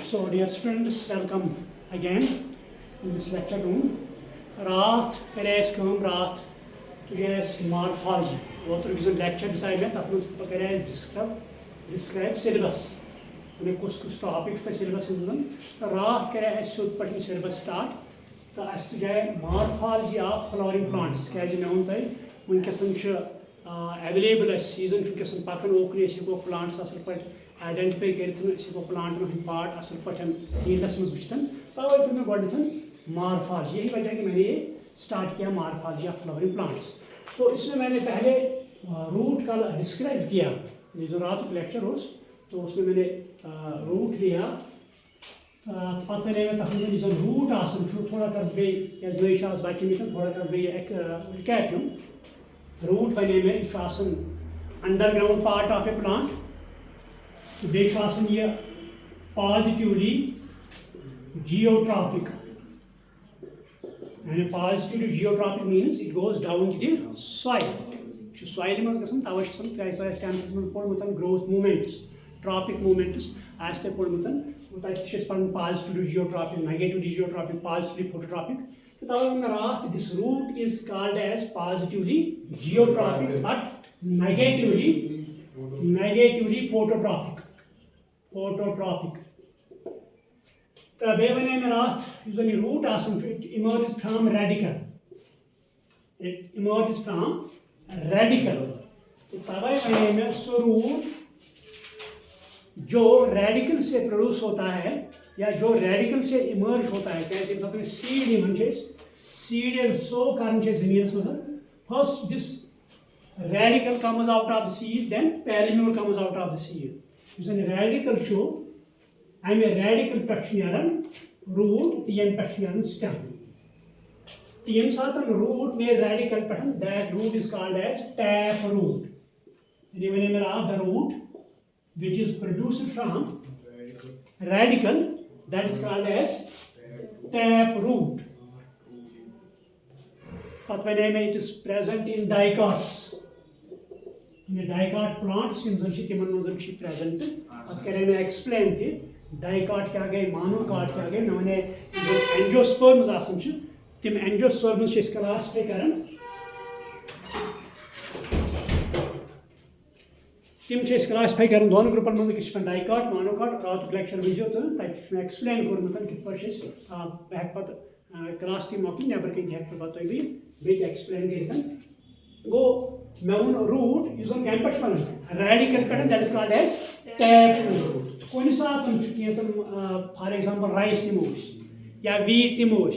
So dear students, welcome again in this lecture room. रात करे रात तुझे मॉर्फोलॉजी वो तो लेक्चर डिसाइड है तब उस करे डिस्क्राइब सिलेबस उन्हें कुछ टॉपिक्स पे सिलेबस रात करे सुद पढ़ने सिलेबस स्टार्ट तो अस तुझे मॉर्फोलॉजी ऑफ फ्लावरिंग प्लांट्स क्या मे वो तुम वनकस अवेलेबल सीजन वनकस पकान ओकन प्लांट्स असल पे आइडेंटिफाई कर प्लांटन हंद पार्ट असल पे फील्डस मज वुचन तवे तुम मे गो मॉर्फोलॉजी यही वजह कि मैंने ये स्टार्ट किया मॉर्फोलॉजी ऑफ फ्लावरिंग प्लांट्स। तो इसमें मैंने पहले रूट का डिस्क्राइब किया ये जो रात का लेक्चर हो तो उसमें मैंने रूट लिया पे वे तथा रूट आसन थोड़ा कर बे नई बच्चे थोड़ा कर बे रिकैप रूट बने में underground part of a plant तो बे ये positively geotropic and positively geotropic means it goes down to the soil soil maz gasan tawai try stands man podmutan growth movements tropic movements as they podmutan tat pan positively geotropic negatively geotropic positively phototropic so tawai me raat this root is called as positively geotropic but negatively phototropic तो बे वन मे रात root it emerges from radicle तो तवे वे मे सो root जो रेडिकल से प्रोड्यूस होता है या जो रेडिकल से इमर्ज होता है क्या सीड सो कर जमीन मज first this radicle comes out of the seed then plumule comes out of the seed radicle अमे रेडिकल पे रूट तो ये पे स्टेम तो ये सात रूट ने रेडिकल पे that root is called as tap root ये वे मेरा the root which is produced from radicle that is called as tap root पत वे मे it is present in dicots dicot plants तिमन मज प्रेजेंट पत करे मे एक्सप्लेन ति डाइकॉट क्या गए मोनोकॉट क्या गए मैं एंजियोस्पर्म्स तिम एंजियोस्पर्म्स क्लासिफाई कर तिम क्लासिफाई कर दोन ग्रुपन मज डाइकॉट मोनोकॉट रात लेक्चर वो तो तक एक्सप्लेन कोर्मुत कि बह पे क्लास ती मॉकल नबर कन हे पे बे एक्सप्लेन कर गो मे वो रूट कम पे रेडिकल पे that is called as tap root कुछ सात फॉर एग्जांपल राइस नमो या वीट नमो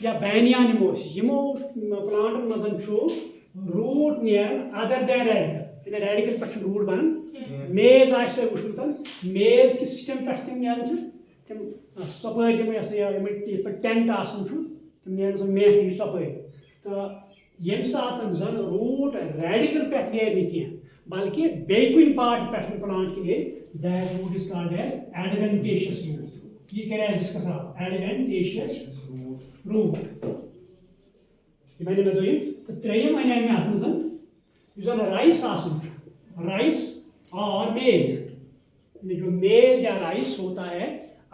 या बैनिया नमो यमो प्लांटन मज रूट नीर अदर दैन रेडिकल रेडिकल पे रूट बनान मेज वुचमुत मेज कि स्टेम पे तम नीर सपर टेंट तम नीर मेथ सपर तो ये सात जन रूट रेडिकल पे नीर कह बल्कि बेकुन पार्ट पे प्लांट के लिए that root is called as adventitious root ये क्या डिस्कस एडवेंटेशियस रूट ये मैंने तो त्रेयम वन मे अत राइस और मेज जो मेज या राइस होता है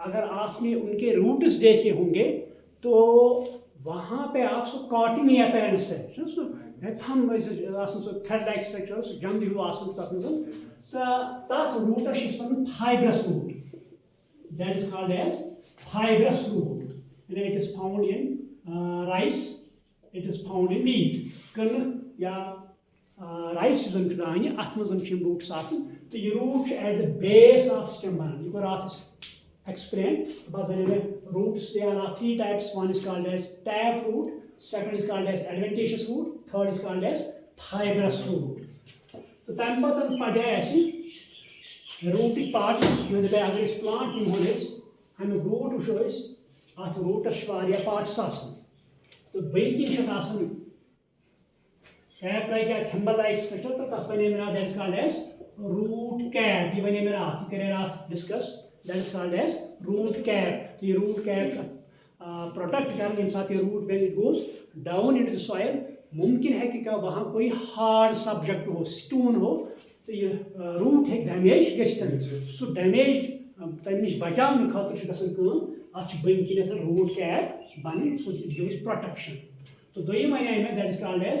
अगर आपने उनके रूट्स देखे होंगे तो वहाँ पे आप सो कॉटिंग अपीयरेंस है थम थ्रेड लाइक स्ट्रक्चर सो जंग तथ roots fibrous root that is called as fibrous root it is found in rice it is found in wheat कनक या राइस दाने अत मज रूट्स तो यह root at the base of stem बनान यह रात explain about the roots. There are three types. One is called as tap root, second is called as adventitious root, third is called as fibrous root. तो तम पतन पढ़े ऐसी रूटिक parts यो दे अगर इस प्लांट में होने हम रूट उशो इस आत रूटस वारिया पार्ट्स आसन तो बेकिंग शत आसन कैप लाइक या थंबल लाइक स्ट्रक्चर तो तस बने मेरा that is called as root cap ये बने मेरा आत करे रात discuss that is called as root cap. The root cap protect कर इन साथ ये root when it goes down into the soil मुमकिन है कि क्या वहाँ कोई hard subject हो stone हो तो ये root है damage गश्तन so damaged तम नश बचाने खतर अत बन किन रूट कैप बन सो गिव्स प्रोटेक्शन. तो दोयम वन मे that is called as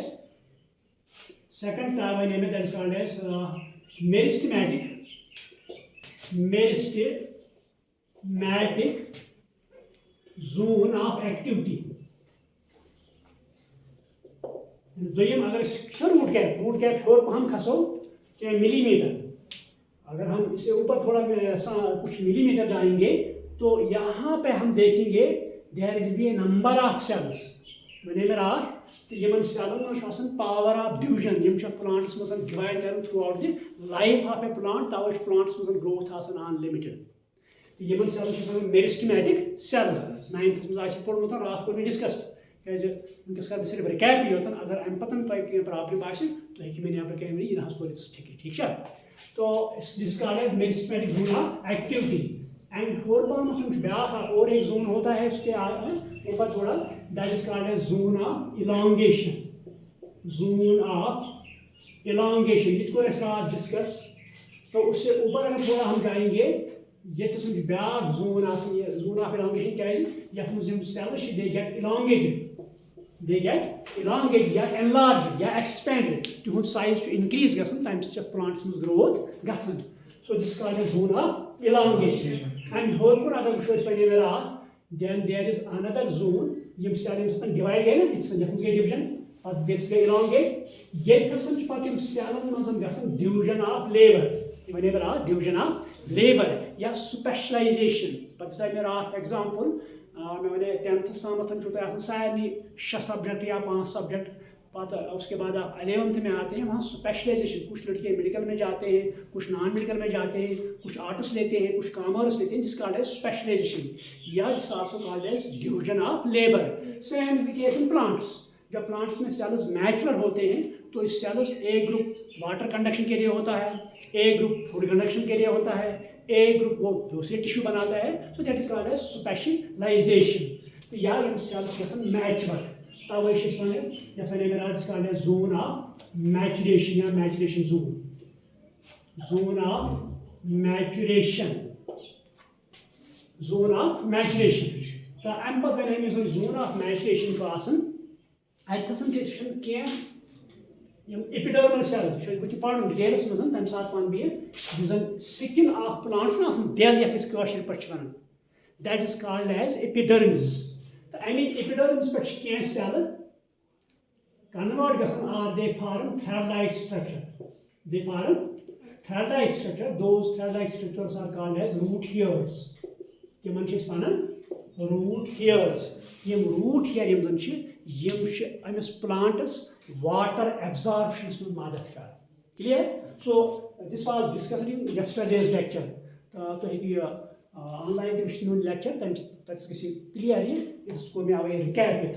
second one मे that is called as meristematic zone of activity. दोयम अगर रूट कैप और हम खसो क्या मिलीमीटर, अगर हम इससे ऊपर थोड़ा कुछ मिलीमीटर जाएंगे तो यहाँ पे हम देखेंगे there will be a number of cells. मैंने मेरा तो यमन सेलन पावर ऑफ डिवीजन यम प्लांट्स मज डिवाइड कर throughout the life of a plant. तवे प्लांट्स मज ग्रोथ अनलिमिटेड. तो यमन सेलन मेरिस्टेमेटिक सेल 9th मज पोर्मुत रात कोर डिस्कस वनकस कर सिर्फ रिकैप योतन. अगर अम पतन तुम प्रॉब्लम आए तो हेकि मे नबर कह यह कोर फिक्र. ठीक है. तो this called as meristematic zone of activity. And होर पाम ब्या और एक जोन होता है उसके ऊपर थोड़ा that is called as zone of elongation. Zone of elongation ये को रात डिस्कस. तो उससे ऊपर अगर थोड़ा हम जाएंगे ये तो ब्या जोन जोन ऑफ इलांगेशन क्या ये cells they get elongated. They get elongated या enlarged या expanded. तिहुंद size increase गसन तम से plants में growth गसन. So this is called a zone of elongation. And होर पर अगर वुशो इस पने मेरा then there is another zone यम सेल यम divide गए ना इट्स यम गए division और this गए elongate. ये थसन पत यम सेलन मजन गसन division of labor. पने मेरा division of labor या specialization. पत से मेरा example मैंने 10th तम सारे 6 सब्जेक्ट या 5 सब्जेक्ट. पता उसके बाद आप 11th में आते हैं. वहाँ स्पेशलाइजेशन कुछ लड़के मेडिकल में जाते हैं, कुछ नॉन मेडिकल में जाते हैं, कुछ आर्ट्स लेते हैं, कुछ कॉमर्स लेते हैं, जिसका कॉल्ड है स्पेशलाइजेशन या जिस कॉल्ड है division of labour. Same is the case in plants. जब प्लांट्स में सेल्स मैचुर होते हैं तो इस सेल्स ए ग्रुप वाटर कंडक्शन के लिए होता है, ए ग्रुप फूड कंडक्शन के लिए होता है, ए ग्रुप वो दूसरे टिश्यू बनाता है. So that is called as specialisation. तो या यम सेल्स गसन मैचुर तवे ये मेरा called as zone of maturation या maturation zone. Zone of maturation तो अम पे जोन ऑफ मैचुरेशन को अतन एपिडर्मल सेल बह पढ़ डिटेल्स मज तम सात वन बह स्किन ऑफ प्लांट डेल ये पे one that is called as epidermis. तो अमे एपिडर्मिस पे सेल कन्वर्ट गसन आर दे फॉर्म थ्रेड-like structure. They form thread-like structure. Those thread-like structures are called as root hairs. तिमन root hairs. Yama root hair Yama Amish plants water absorption में मदद कर. Clear? So this was discussed in yesterday's lecture. तो ये online one lecture तक clear ये मे away recap ये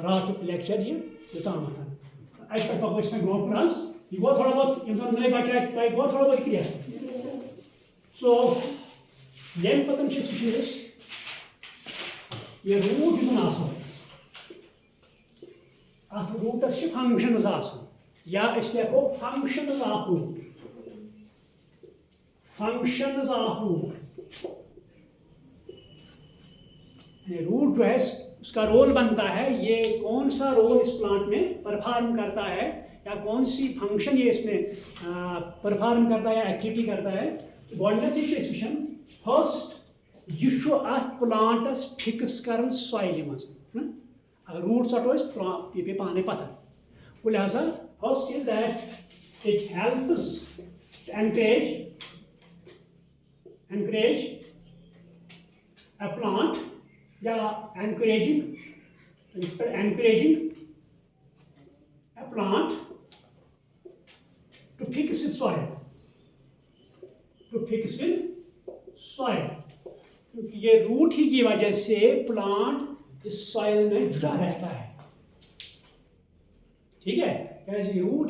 रात lecture योताम अत पे पको ब्रो आज यह गो थोड़ा बहुत नए बच्चे तक गो थोड़ा बहुत क्लियर. सो ये पतन ये रूट अत रूटस फंक्शनस या लेखो functions of root. Functions of root root जो है उसका रोल बनता है. ये कौन सा रोल इस प्लांट में परफॉर्म करता है या कौन सी फंक्शन ये इसमें परफॉर्म करता है या एक्टिविटी करता है. गोडन फर्स्ट यह प्लांटस फिक्स कर सॉइल मज अगर रूट सटो ये पे पाने पता. लिहाजा first is that it helps encourage a plant या encouraging a plant to fix its soil. क्योंकि ये रूट ही की वजह से प्लांट इस सॉइल में जुड़ा रहता है. ठीक है. कैसे रूट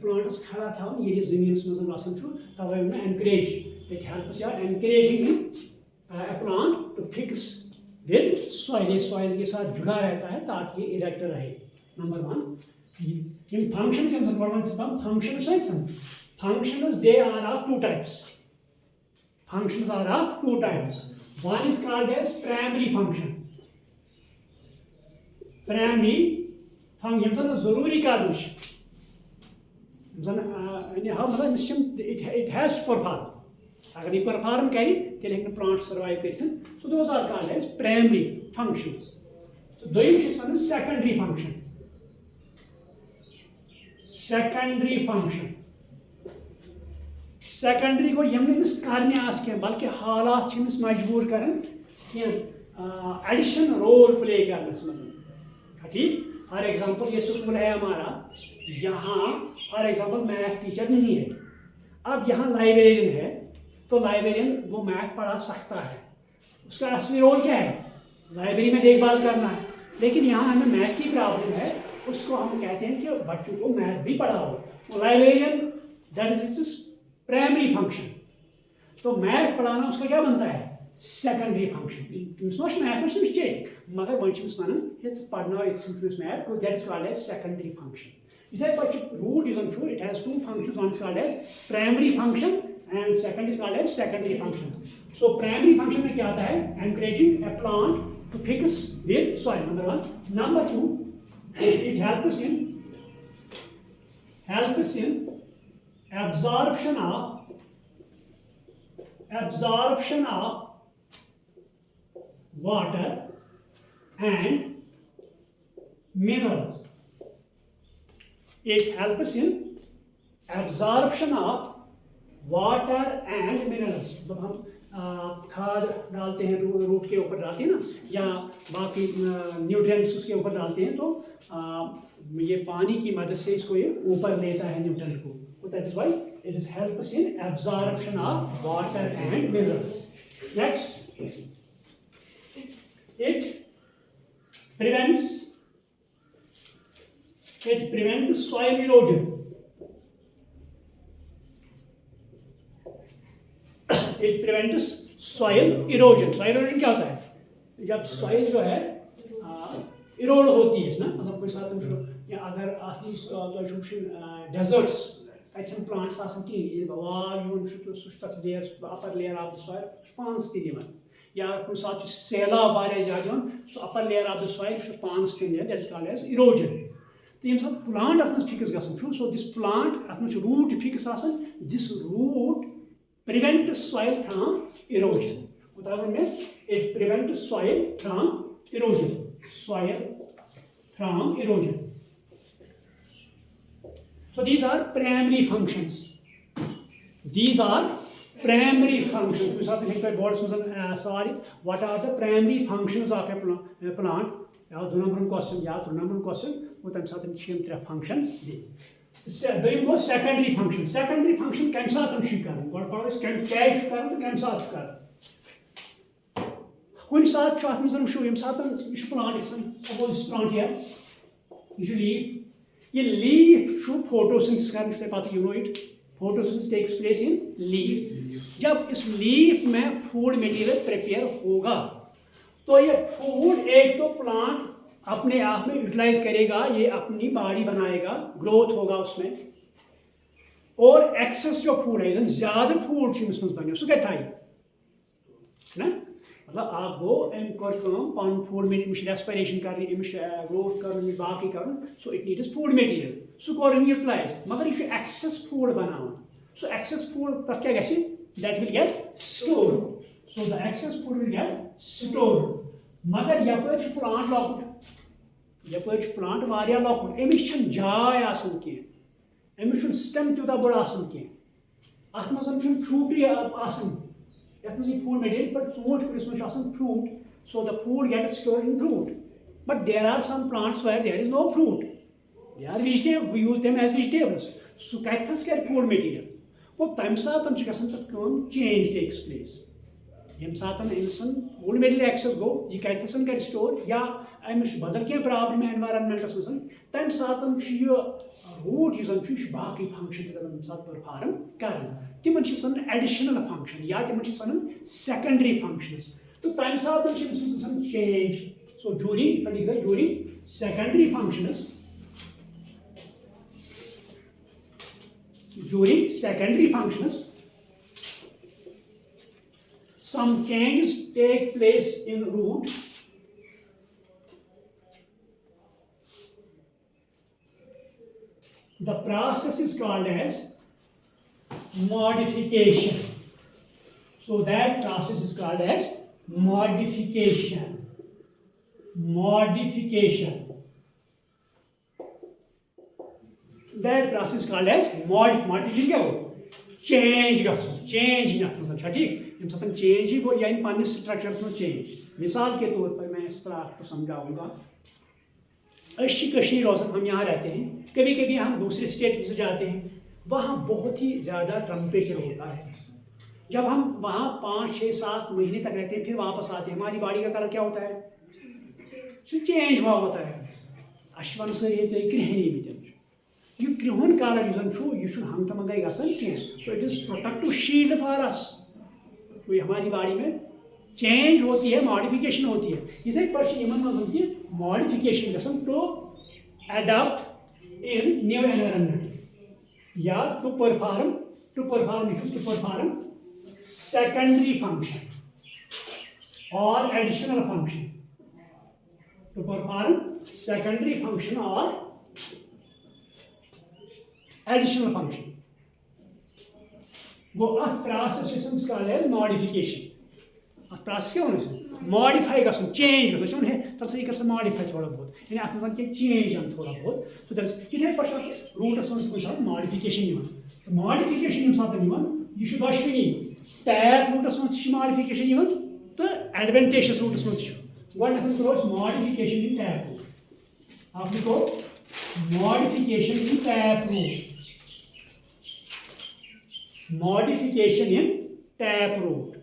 प्लांट्स खड़ा था ये जमीन मज तवे में एनकरेज. It helps या encouraging a plant to fix with soil. ये soil के साथ जुड़ा रहता है ताकि ये इरेक्ट रहे. Number 1 in functions functions they are of 2 types. functions are of two types. One is called as primary function. Primary function is zaruri karnish. It has to perform. Agar it perform kari, then it plant survive kari. So those are called as primary functions. So doim is one is secondary function. Secondary function. Secondary को यम इस करने आस के बल्कि हालात इस मजबूर करन कि addition role play करने समझ ठीक फॉर एग्जांपल ये स्कूल है हमारा यहाँ फॉर एग्जांपल मैथ टीचर नहीं है अब यहाँ लाइब्रेरियन है तो लाइब्रेरियन वो मैथ पढ़ा सकता है उसका असली रोल क्या है लाइब्रेरी में देखभाल करना है लेकिन यहाँ हमें मैथ की प्रॉब्लम है उसको हम कहते हैं कि बच्चों को मैथ भी पढ़ाओ librarian that is its primary function तो मैथ पढ़ाना उसका क्या बनता है सेकेंडरी फंक्शन मैथ में चेक मगर वन पढ़ना math that is called as secondary function इसे root it has two functions one is called as primary function and second is called as secondary function so primary function में क्या आता है anchoring a plant to fix with soil number one number two it helps in absorption of water and minerals. It helps in absorption of water and minerals. मतलब हम खाद डालते हैं root के ऊपर डालते हैं ना या बाकी न्यूट्रिएंट्स उसके ऊपर डालते हैं तो ये पानी की मदद से इसको ये ऊपर लेता है न्यूट्रिएंट को तो that is why it is helps in absorption of water and minerals next it prevents soil erosion. It prevents soil erosion. Soil erosion क्या होता है जब soil जो है इरोड होती है ना मतलब कोई साथ में या अगर आसमान deserts तब plants आसान की ये वाव यून शुद्ध सुष्टत layer upper layer of the soil पांच तीन या कोई साथ सैलाब वाले जागों so upper layer of the soil should पांच तीन that is called as erosion. तो ये सब plant आसमान फिक्स गया so this plant आसमान root फिक्स आसान this root prevent soil from erosion. It prevents soil from erosion. Soil from erosion. So these are primary functions. These are primary functions. What are the primary functions of a plant? Yeah, 2 number question. Yeah, 3 number question. वो तम साथ में function दे. Then go secondary function. Secondary function कम साथ हम she करें. God power इस कम cash करें तो कम साथ करें. कोई साथ चाहते हैं हम शो यम साथ हम इस प्लांट इसन अब इस प्लांट है. ये लीफ ये लीफ शो फोटोसिंथेसिस करने से पता you know it. Photosynthesis takes place in leaf. जब इस लीफ में फूड मटेरियल प्रिपेयर होगा तो ये फूड एक तो प्लांट अपने आप में यूटिलाइज करेगा ये अपनी बॉडी बनाएगा ग्रोथ होगा उसमें और एक्सेस जो फूड है ज्यादा फूड इसमें बने सो क्या ना मतलब आप वो एम कर फूड में रेस्पिरेशन कर ग्रोथ कर बाकी कर so it needs food material सो कर यूटिलाइज मगर ये एक्सेस फूड बनाना सो एक्सेस फूड तक क्या गए that will get stored so the excess food will get stored मगर यपर प्लांट लॉकड यपर प्लांट वारिया लॉकड अमिस जाय आसन की अमिस स्टेम त्यूता बड़ आसन की अत मज फ्रूटी आसन यथ मज फूड मटेरियल पर चोट कुछ मज आसन fruit so the food get stored in fruit but there are some plants where there is no fruit they are vegetable we use them as vegetables so कथस कर फूड मटेरियल वो तम सात चेंज टेक्स प्लेस यम सात food material access गो यह कथन कर store या अमिस बदल क्या प्रॉब्लम एनवायरनमेंटस मज तम सात रूट यह बाकी फंक्शन तम सात परफॉर्म कर तिमन एडिशनल फंक्शन या तिमन सेकेंडरी फंक्शंस तो तम सात change so during secondary functions during secondary functions some changes take place in root the process is called as modification. So that process is called as modification. That process is called as modification. क्या हो change गो change ही आता है ठीक इन सब change ही वो यानी पानी structures में चेंज मिसाल के तौर पर मैं इस तरह आपको समझाऊंगा कश्मीर रोज़न हम यहाँ रहते हैं कभी कभी हम दूसरे स्टेट से जाते हैं वहाँ बहुत ही ज़्यादा टेम्परेचर होता है जब हम वहाँ 5, 6, 7 महीने तक रहते हैं फिर वापस आते हैं हमारी बॉडी का कलर क्या होता है चेंज हुआ होता है अश्वन से ये तो कृहनी भी यह कृहन कलर यह हम तमंगाई गसान कह so it is protective shield for us तो हमारी बॉडी में चेंज होती है मॉडिफिकेशन होती है इथे पे मॉडिफिकेशन गसान to adopt in new environment या टू परफॉर्म सेकेंडरी फंक्शन और additional function to perform secondary function or additional function. वो process is called as modification. process क्या होना है modify का सुन change का सुन है तो सही कर से modify थोड़ा बहुत यानी आप मतलब कि change हम थोड़ा बहुत तो दर्ज कितने परसेंट root as कुछ साथ modification निवन तो modification निम साथ निवन ये शुद्ध Ashwini tag root as modification निवन तो advantageous root as what happens modification in taproot. आपने को modification in taproot. Modification in taproot.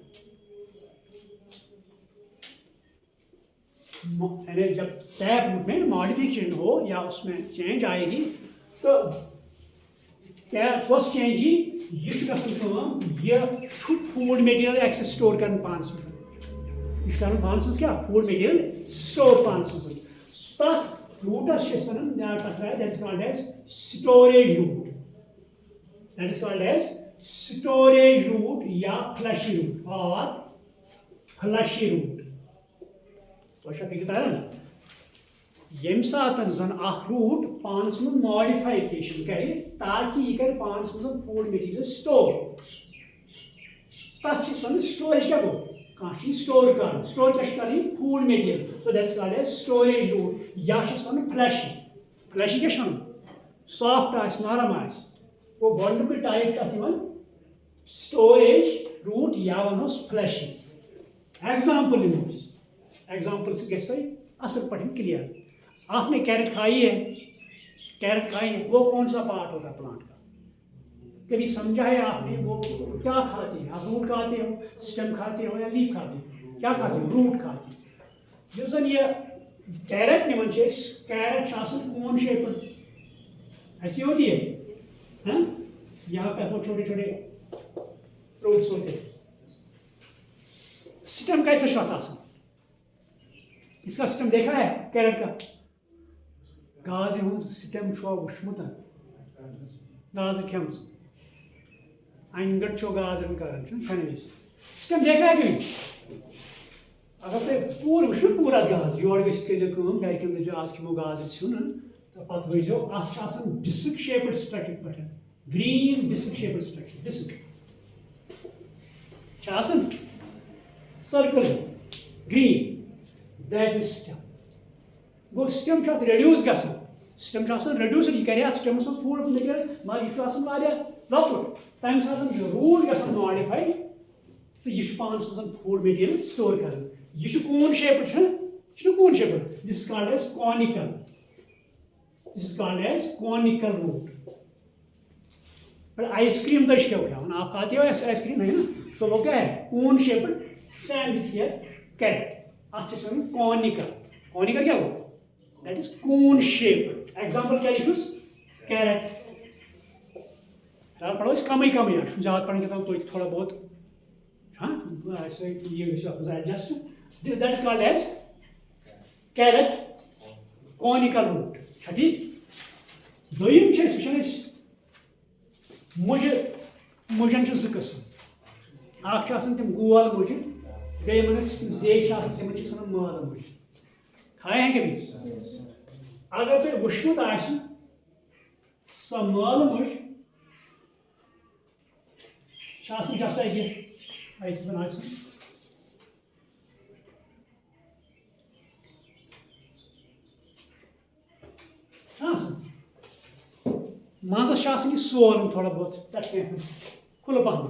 यानी जब taproot में modification हो या उसमें change आएगी तो क्या फर्स्ट चेंज ही ये फूड मटेरियल एक्सेस स्टोर करने पांच में इस कारण पांच में क्या फूड मटेरियल स्टोर पांच में तथ roots that is called as storage root that is called as storage root या फ्लशी रूट और फ्लशी रूट तो फिक्र यम सात जन रूट पानस में मॉडिफिकेशन करे ताकि यह करे पानस में फूड मटेरियल स्टोर तथ स्टोरेज क्या गो कह स्टोर कर स्टोर क्या food material so that's called as storage root या फ्लशी फ्लशी क्या सॉफ्ट नरम वो गोक टाइप अत स्टोरेज रूट या वन फ्लशी एग्जाम्पल एग्जाम्पल गई असल पे क्लियर आपने कैरेट खाई है वो कौन सा पार्ट होता है प्लांट का कभी समझा है आपने वो क्या खाते हैं आप रूट खाते हो स्टेम खाते हो या लीफ खाते हो क्या खाते हो रूट खाते हो जो जन ये कैरेट निवन कैरेट कौन शेप ऐसी होती है यहाँ पे वो छोटे छोटे फ्रूट्स होते हैं स्टेम का इसका सिस्टम देखा है कैरेट का गाज सिस्टम वुचमुत गाज खेम अंगट गाज कर सिस्टम देखा है कहीं अगर तुम पूर वो पूरा गाज योर गम जो आज खमो गाज तो पे वो अत डिस्क शेप्ड स्ट्रक्चर पे green disc shaped structure disc circle green that is stem go stem reduce गसान स्टेम रेड्यूस यह कर स्टेमस में फूड मटेरियल मगर यह लकुट तम सात रूट गसान मॉडिफाई तो यह पानस मज फूड मटेरियल स्टोर कर यह cone shaped cone shaped this is called as conical root पर आइसक्रीम तो क्या उठाओ आप खाते हो आइसक्रीम है ना तो वो क्या है cone shaped sandwich here carrot conical क्या हो that is cone shape example क्या लिखूस कैरेट पढ़ो कम ज्यादा पढ़ने के तो थोड़ा बहुत हाँ ऐसे ये adjust this that is called as carrot conical root ठीक दोम मुजन जो किस्म तम गोल मुजन गए मन जेश तम वन माल मुज खाए हैं कभी अगर तुम वुचमुत सो माल मुज जैसा ये वन मजस यह सोरम थोड़ा बहुत खुल पहम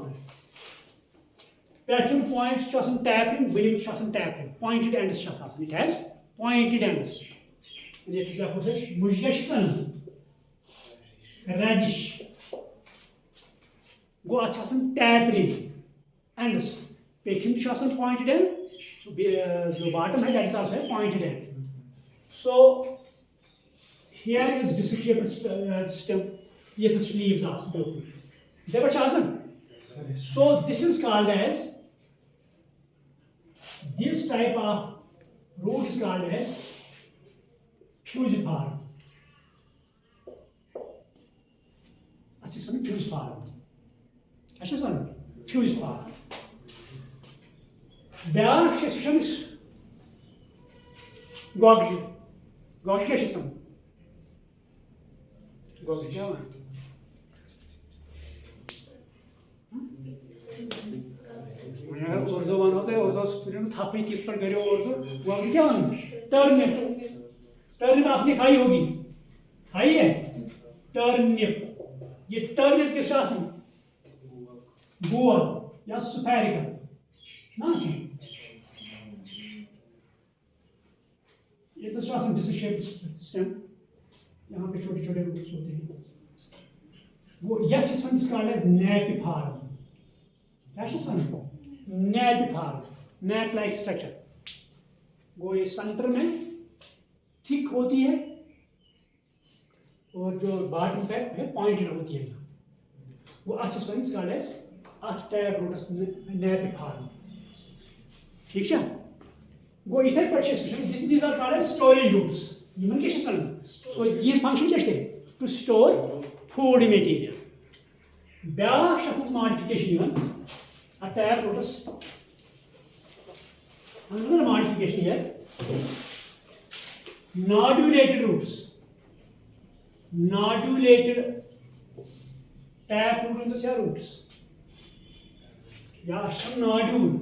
petrol point tapering billing tapering pointed ends it has pointed ends मुझ radish go at tapering ends पेटिंग पॉइंटेड एंड जो बॉटम है that is also pointed end so here is disc-shaped stem yet sleeves are so this is called as this type of root is called as fusiform fusiform beak is gogji क्या Urdu one तो Urdu student थपी कित पर करो उर्दू वो क्या one turnip turnip आपने खाई होगी खाई है टर्निप ये टर्निप किस बुआ या सुपैरिका ना ये तो डिस्क स्टेम यहाँ पे छोटे छोटे रूट्स होते हैं वो यह नैपिफार्म नैपिफार्म नैप लाइक स्ट्रक्चर वो ये सेंटर में थिक होती है और जो बॉटम पे है पॉइंटेड होती है वो टैप रूट्स नैपिफार्म ठीक है वो इथे पर this are called as storage roots so these function to store food material. Beak modification a tab rotus. Another modification here. Nodulated roots. Nodulated tab root into roots. Yeah, some nodule.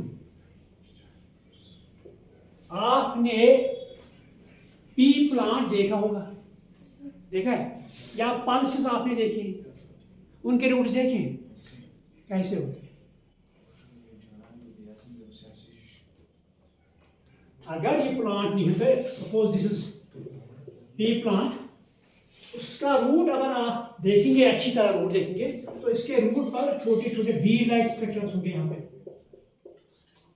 आपने P plant देखा होगा देखा है या pulses आपने देखे उनके roots देखे कैसे होते हैं अगर ये प्लांट नहीं होते suppose this is P plant उसका रूट अगर आप देखेंगे अच्छी तरह रूट देखेंगे तो इसके रूट पर छोटे छोटे बीड लाइक स्ट्रक्चर्स होंगे यहाँ पे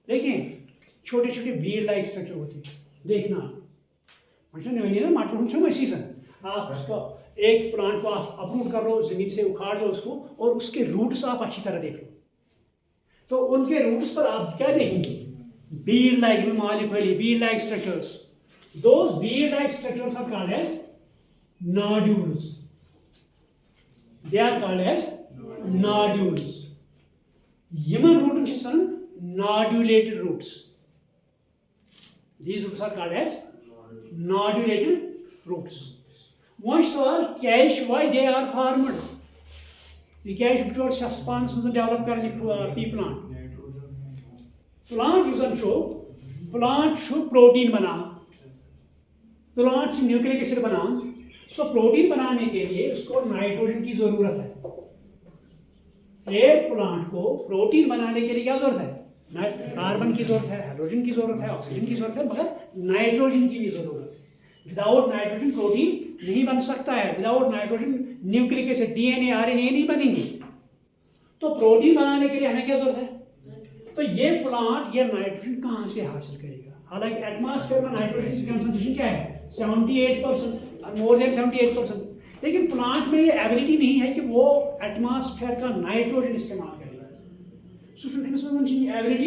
देखिए छोटे छोटे बीड लाइक स्ट्रक्चर होते हैं देखना आप उसको एक प्लांट को आप अपरूट कर लो जमीन से उखाड़ लो उसको और उसके रूट्स आप अच्छी तरह देख लो तो उनके रूट्स पर आप क्या देखेंगे bead like bead like structures those bead like structures are called as nodules they are called as nodules human root is nodulated roots these roots are called as nodulated roots. Once all cash why they are formed. The cash between spawns was developed करने pea plant. Plant यूज़न शो plant शो protein बना plant से nucleic acid बना so protein बनाने के लिए उसको नाइट्रोजन की जरूरत है एक प्लांट को प्रोटीन बनाने के लिए क्या जरूरत है कार्बन की जरूरत है हाइड्रोजन की जरूरत है ऑक्सीजन की जरूरत है मगर नाइट्रोजन की भी जरूरत है विदाउट नाइट्रोजन प्रोटीन नहीं बन सकता है without nitrogen nucleic acid DNA RNA नहीं बनेंगे तो प्रोटीन बनाने के लिए हमें क्या जरूरत है तो ये प्लांट ये नाइट्रोजन कहाँ से हासिल करेगा हालांकि एटमॉस्फेयर में नाइट्रोजन की कंसंट्रेशन क्या है 78% मोर देन 78% लेकिन प्लांट में ये एबिलिटी नहीं है कि वो एटमॉस्फेयर का नाइट्रोजन इस्तेमाल करेगा एबिलिटी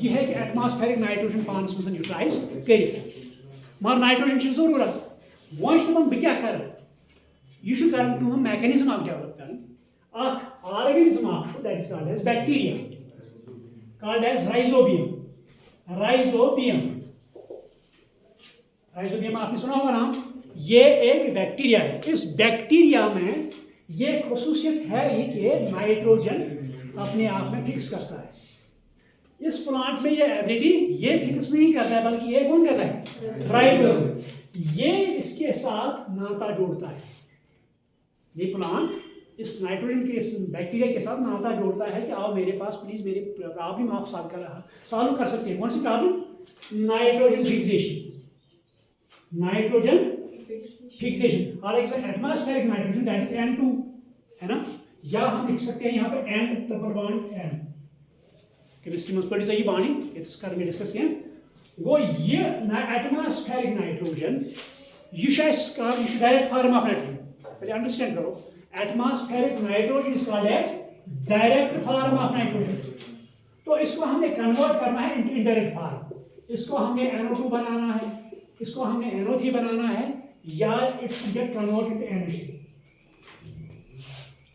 यह है कि एटमॉस्फेरिक नाइट्रोजन पानस मज यूटिलाइज कर मगर नाइट्रोजन की जरूरत वो बह क्या कर यह मैकेनिज्म आप डेवलप कर organism that is called as bacteria called as Rhizobium Rhizobium. Rhizobium आपने सुना होगा नाम। ये एक बैक्टीरिया है। इस बैक्टीरिया में ये खसूसियत है ये कि नाइट्रोजन अपने आप में फिक्स करता है। इस प्लांट में ये एबिलिटी ये फिक्स नहीं करता है, बल्कि ये कौन करता है? राइजोबियम। ये इसके साथ नाता जोड़ता है। ये प्लांट इस नाइट्रोजन के इस बैक्टीरिया के साथ नाता जोड़ता है कि आओ मेरे पास प्लीज मेरी प्रॉब्लम आप सॉल्व कर सकते हैं। कौन सी problem? Nitrogen fixation. Nitrogen fixation. और एक atmospheric nitrogen that is N2 है ना, या हम लिख सकते हैं यहाँ पे and triple bond N। Chemistry में पढ़ी तो ये बॉन्डिंग ये तो कर में डिस्कस किया। वो ये एटमॉस्फेरिक नाइट्रोजन ये डायरेक्ट फॉर्म ऑफ नाइट्रोजन। पहले अंडरस्टैंड करो, atmospheric nitrogen is called as direct form of nitrogen. तो इसको हमें कन्वर्ट करना है इनटू इनडायरेक्ट फॉर्म। इसको हमने NO2 बनाना है, इसको हमने NO3 बनाना है, या it's get convert into NH3।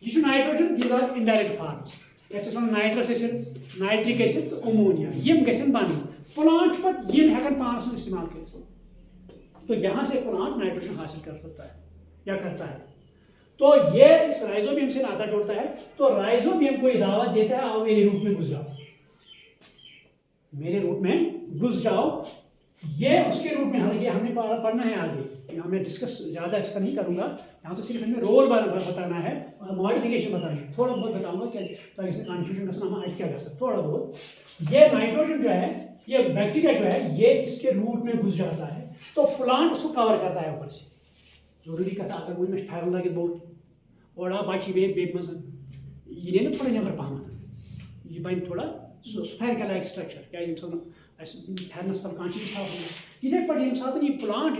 ये nitrogen these are indirect forms. जैसे नाइट्रस एसिड, नाइट्रिक एसिड, तो अमोनिया यम गसन बन प्लांट पर यम हेकन पानस में इस्तेमाल कर। तो यहाँ से प्लांट नाइट्रोजन हासिल कर सकता है या करता है। तो ये इस राइजोबियम से नाता जोड़ता है। तो राइजोबियम को दावत देता है आओ मेरे रूट में घुस जाओ, मेरे रूट में घुस जाओ। ये उसके रूट में, हालांकि हमने पढ़ना है आगे, मैं डिस्कस ज़्यादा इसका नहीं करूँगा, यहाँ तो सिर्फ हमें रोल बताना है और मॉडिफिकेशन बतानी है। थोड़ा बहुत बताऊँगा क्या ताकि इसमें कन्फ्यूजन का हम आज क्या कर सकते थोड़ा बहुत। ये नाइट्रोजन जो है, ये बैक्टीरिया जो है, ये इसके रूट में घुस जाता है। तो प्लांट उसको कवर करता है ऊपर से। जरूरी कथा अगर वो में फैरन लगे बोल और बच्ची बे मज ये ना थोड़ा नबर पहम ये बन थोड़ा स्फेरिकल लाइक स्ट्रक्चर क्या फेरनस तल कह इथे पे ये सात ये plant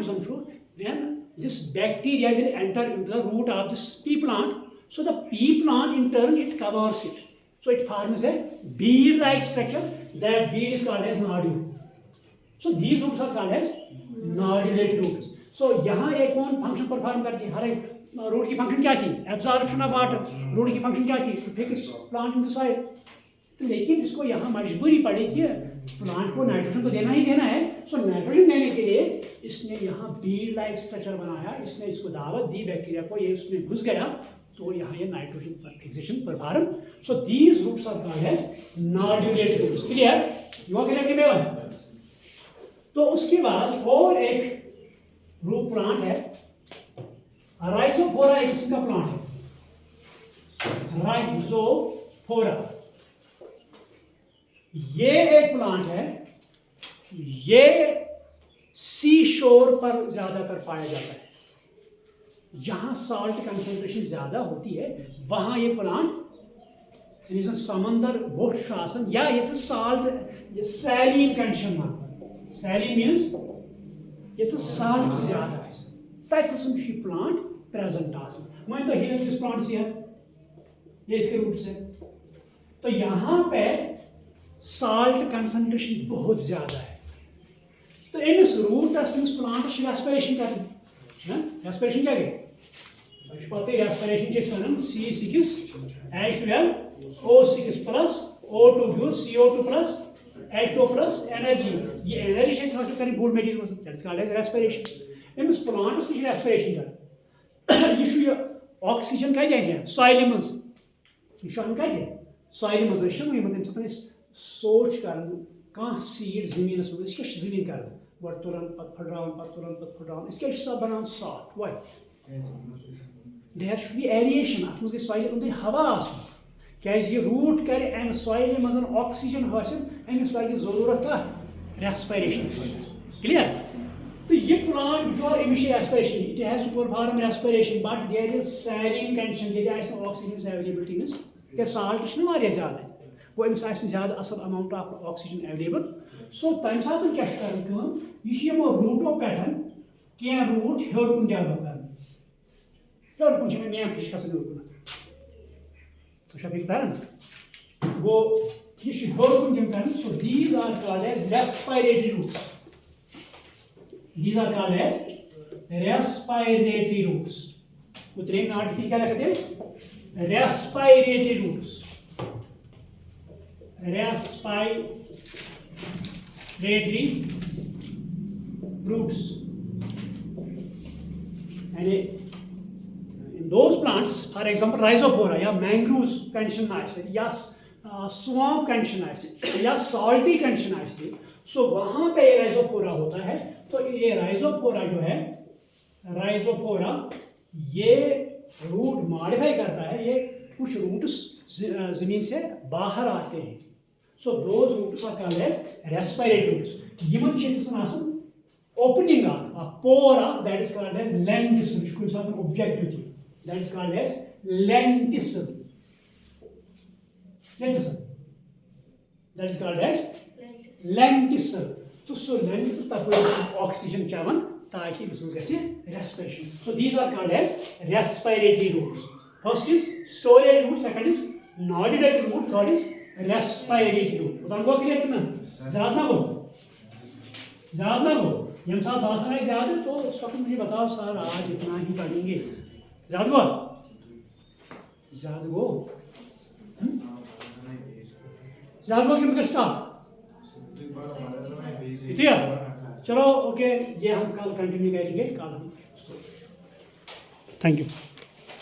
when this bacteria will enter into the root of this pea plant, so the pea plant in turn it covers it, so it forms a bead like structure. That bead is called as nodule. So these roots are called as nodulated roots. So यहाँ एक कौन function perform करती है? हर एक root की function क्या थी? Absorption of water. Root की फंक्शन क्या थी? To fix plant in the soil. तो लेकिन इसको यहाँ मजबूरी पड़ी कि प्लांट को नाइट्रोजन तो देना ही देना है। सो नाइट्रोजन देने के लिए इसने यहाँ बीड लाइक स्ट्रक्चर बनाया। इसने इसको दावत दी बैक्टीरिया को, ये उसमें घुस गया तो यहाँ ये नाइट्रोजन पर fixation perform. So these roots are called as nodulated roots. Clear? You are connected में? तो उसके बाद और एक रूट प्लांट है, राइजोफोरा एक किस्म का प्लांट है, राइजोफोरा। ये एक प्लांट है, ये सी शोर पर ज्यादातर पाया जाता है। जहां साल्ट कंसंट्रेशन ज्यादा होती है वहां ये प्लांट समंदर बोट शासन या ये साल्ट सैलीन कंडीशन मान। सैलीन मीन्स ये साल्ट ज्यादा है तथम प्लांट प्रेजेंट मान तो ही किस प्लांट से है, ये इसके रूट से। तो यहाँ पे साल्ट कंसंट्रेशन बहुत ज्यादा है। तो इस रूट प्लांट रेस्पिरेशन कर रेस्पिरेशन क्या गई पता respiration C6H12O6 plus O2 CO2 plus H2 plus energy. ये एनर्जी हासिल करें फूड मटेरियल रेस्पिरेशन। अमिस प्लांट्स रेस्पिरेशन कर यह ऑक्सीजन कह सॉइल मज कत सॉइल मज सोच कर सीड जमीन मज जमीन कर गो तुलान पे फुटरान पे तुलान पे फुटरान सब बनान soft why there should be aeration अत मज सॉइल अंदर हवा क्या रूट कर अम सॉइल मज ऑक्सीजन हासिल अमिस लगे जरूरत कत रेस्पिरेशन। क्लियर? तो ये प्लांट जो अमिस respiration it has to perform respiration but there is saline condition ये ऑक्सीजन अवेलेबिलिटी मज क्या साल्ट ज्यादा वो अमिस ज्यादा असल amount of oxygen available. So तम सात क्या यह रूटों पे क्या रूट हेर कुन डेवलप कर हेर कुन मेन फिश गो तो फिर तरन गो यह हेर कुन तम कर। So these are called as respiratory roots. These are called as respiratory roots. उतरे नाट क्या लिखते हैं? Respiratory roots. respiratory roots. And in those plants, for example, rhizophora या mangroves condition आए या swamp condition आए या salty condition आए, so वहाँ पे ये rhizophora होता है. तो ये rhizophora जो है, rhizophora ये रूट मॉडिफाई करता है, ये कुछ रूट्स जमीन से बाहर आते हैं. So those roots are called as respiratory roots. यमन चीज़ आसन opening a pore that is called as lenticel. इसको इंसान objective थी. That is called as lenticel. Lenticel. That is called as lenticel. तो so lenticel तब oxygen चावन ताकि उसमें कैसे respiration. So these are called as respiratory roots. First is storage root, second is nodular root, third is respiratory root. बताओ को clear करना. ज़्यादा ना हो. यम साहब बात है ज़्यादा तो उस वक्त मुझे बताओ सर आज इतना ही पढ़ेंगे. ज़्यादा क्यों कर स्टाफ इतिया चलो ओके ये हम कल कंटिन्यू करेंगे कल हम. Thank you.